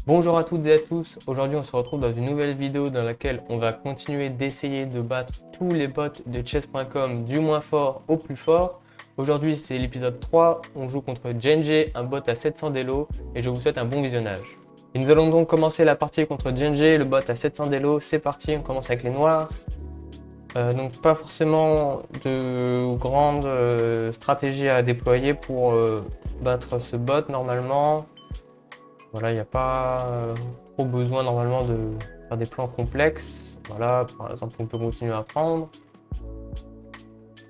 Bonjour à toutes et à tous, aujourd'hui on se retrouve dans une nouvelle vidéo dans laquelle on va continuer d'essayer de battre tous les bots de chess.com du moins fort au plus fort. Aujourd'hui c'est l'épisode 3, on joue contre Genji, un bot à 700 d'élo et je vous souhaite un bon visionnage. Et nous allons donc commencer la partie contre Genji, le bot à 700 d'élo, c'est parti, on commence avec les noirs. Donc pas forcément de grandes stratégies à déployer pour battre ce bot normalement. Voilà, il n'y a pas trop besoin normalement de faire des plans complexes. Voilà, par exemple, on peut continuer à prendre.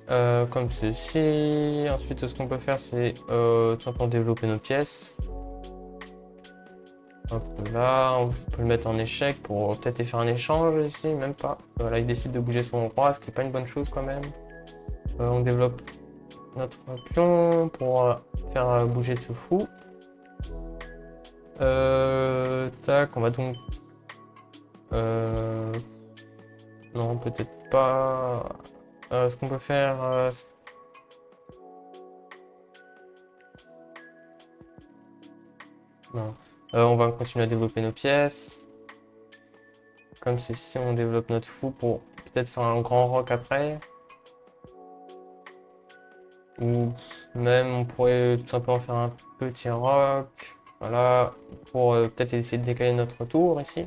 Comme ceci. Ensuite, ce qu'on peut faire, c'est tout simplement développer nos pièces. Hop là, on peut le mettre en échec pour peut-être faire un échange ici, même pas. Voilà, il décide de bouger son roi, ce qui n'est pas une bonne chose quand même. On développe notre pion pour faire bouger ce fou. Tac, on va donc non, peut-être pas. Ce qu'on peut faire. Non. On va continuer à développer nos pièces. Comme ceci, on développe notre fou pour peut-être faire un grand rock après. Ou même on pourrait tout simplement faire un petit rock. Voilà. Pour peut-être essayer de décaler notre tour ici.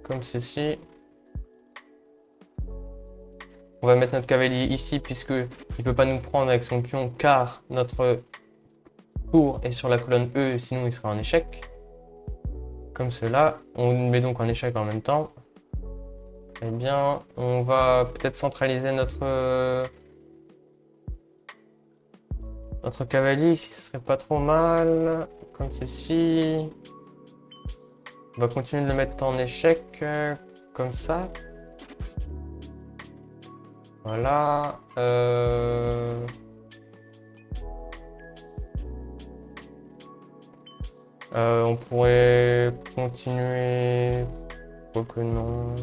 Comme ceci. On va mettre notre cavalier ici puisque il ne peut pas nous prendre avec son pion car notre tour est sur la colonne E, sinon il sera en échec. Comme cela, on met donc en échec en même temps. Très bien, on va peut-être centraliser notre cavalier ici, ce serait pas trop mal, comme ceci. On va continuer de le mettre en échec, comme ça. Voilà. On pourrait continuer, quoique non.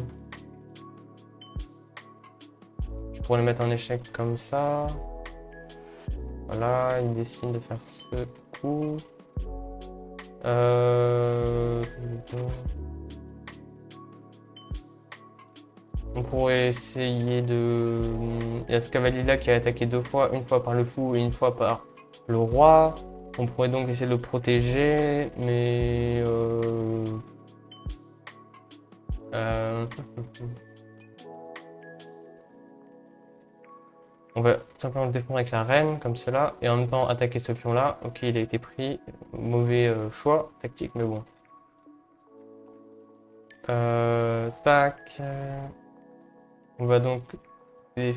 Je pourrais le mettre en échec comme ça. Voilà, il décide de faire ce coup. On pourrait essayer de... Il y a ce cavalier là qui a attaqué deux fois, une fois par le fou et une fois par le roi. On pourrait donc essayer de le protéger, mais... euh, On va tout simplement le défendre avec la reine, comme cela, et en même temps attaquer ce pion là. Ok, il a été pris. Mauvais choix tactique, mais bon. Tac. On va donc... On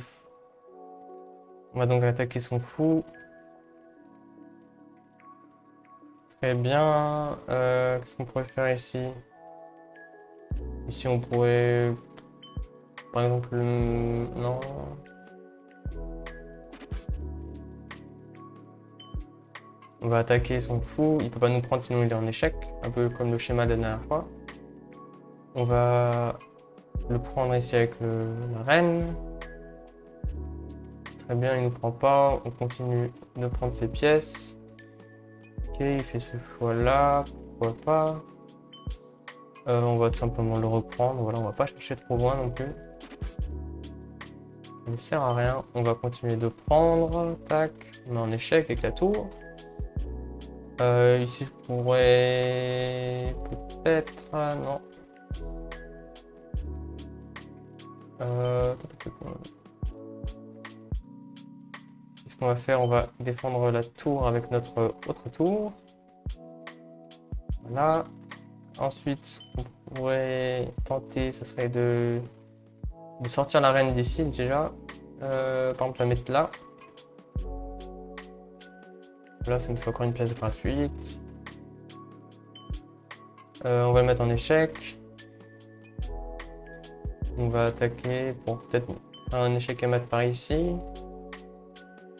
va donc attaquer son fou. Très bien. Qu'est-ce qu'on pourrait faire ici? Ici, on pourrait... Par exemple... Non. On va attaquer son fou. Il peut pas nous prendre sinon il est en échec. Un peu comme le schéma de la dernière fois. On va le prendre ici avec la reine. Très bien, il nous prend pas. On continue de prendre ses pièces. Ok, il fait ce choix-là. Pourquoi pas? On va tout simplement le reprendre. Voilà, on va pas chercher trop loin non plus. Ça ne sert à rien. On va continuer de prendre. Tac. On est en échec avec la tour. Ici, je pourrais... Peut-être... non. Qu'est-ce qu'on va faire? On va défendre la tour avec notre autre tour. Voilà. Ensuite, ce qu'on pourrait tenter, ce serait de sortir la reine d'ici déjà. Par exemple, la mettre là. Là, ça nous fait encore une pièce gratuite. On va le mettre en échec. On va attaquer pour peut-être faire un échec et mat par ici.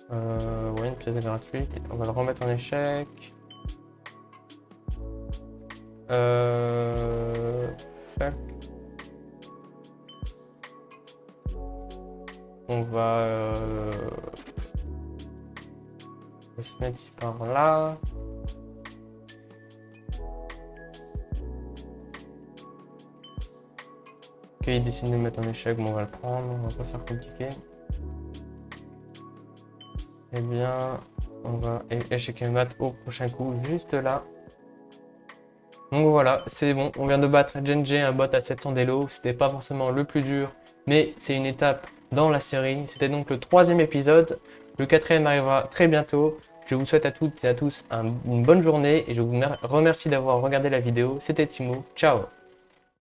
Ouais, une pièce gratuite. On va le remettre en échec. Tac. On va se mettre ici par là. Ok, il décide de le mettre en échec, bon on va le prendre, on va pas faire compliqué. Eh bien, on va échequer mat au prochain coup, juste là. Donc voilà, c'est bon, on vient de battre Genji, un bot à 700 d'élo. C'était pas forcément le plus dur, mais c'est une étape dans la série. C'était donc le 3e épisode. Le 4e arrivera très bientôt. Je vous souhaite à toutes et à tous une bonne journée et je vous remercie d'avoir regardé la vidéo. C'était Timo, ciao!